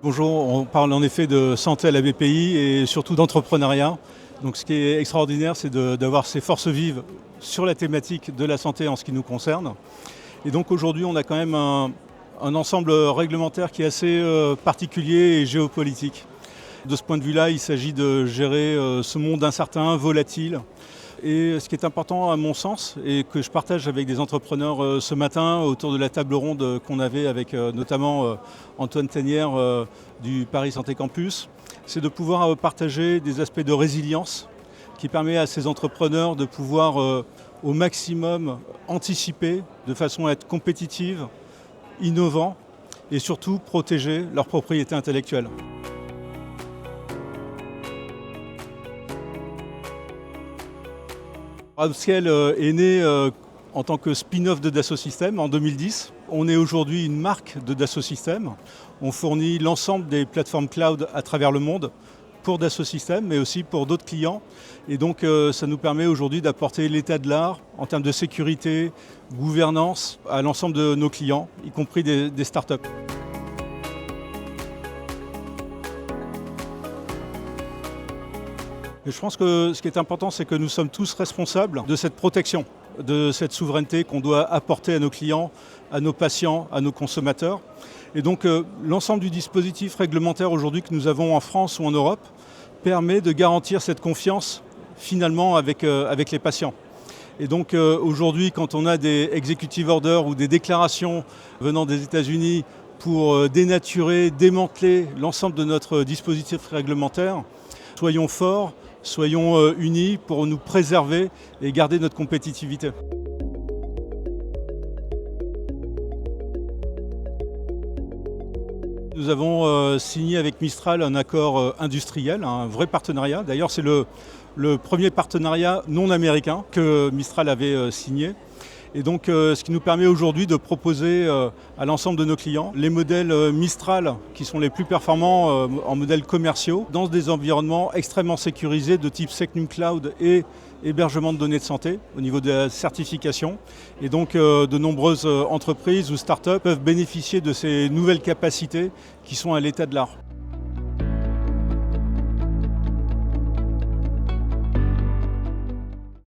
Bonjour, on parle en effet de santé à la BPI et surtout d'entrepreneuriat. Donc ce qui est extraordinaire, c'est d'avoir ces forces vives sur la thématique de la santé en ce qui nous concerne. Et donc aujourd'hui, on a quand même un ensemble réglementaire qui est assez particulier et géopolitique. De ce point de vue-là, il s'agit de gérer ce monde incertain, volatile. Et ce qui est important à mon sens, et que je partage avec des entrepreneurs ce matin autour de la table ronde qu'on avait avec notamment Antoine Tenière du Paris Santé Campus, c'est de pouvoir partager des aspects de résilience qui permet à ces entrepreneurs de pouvoir au maximum anticiper de façon à être compétitive, innovant et surtout protéger leur propriété intellectuelle. Upscale est né en tant que spin-off de Dassault Systèmes en 2010. On est aujourd'hui une marque de Dassault Systèmes. On fournit l'ensemble des plateformes cloud à travers le monde pour Dassault Systèmes, mais aussi pour d'autres clients. Et donc ça nous permet aujourd'hui d'apporter l'état de l'art en termes de sécurité, gouvernance à l'ensemble de nos clients, y compris des startups. Et je pense que ce qui est important, c'est que nous sommes tous responsables de cette protection, de cette souveraineté qu'on doit apporter à nos clients, à nos patients, à nos consommateurs. Et donc l'ensemble du dispositif réglementaire aujourd'hui que nous avons en France ou en Europe permet de garantir cette confiance finalement avec les patients. Et donc aujourd'hui, quand on a des executive orders ou des déclarations venant des États-Unis pour dénaturer, démanteler l'ensemble de notre dispositif réglementaire, soyons forts, soyons unis pour nous préserver et garder notre compétitivité. Nous avons signé avec Mistral un accord industriel, un vrai partenariat. D'ailleurs, c'est le premier partenariat non américain que Mistral avait signé. Et donc, ce qui nous permet aujourd'hui de proposer à l'ensemble de nos clients les modèles Mistral qui sont les plus performants en modèles commerciaux dans des environnements extrêmement sécurisés de type SecNumCloud et hébergement de données de santé au niveau de la certification. Et donc, de nombreuses entreprises ou startups peuvent bénéficier de ces nouvelles capacités qui sont à l'état de l'art.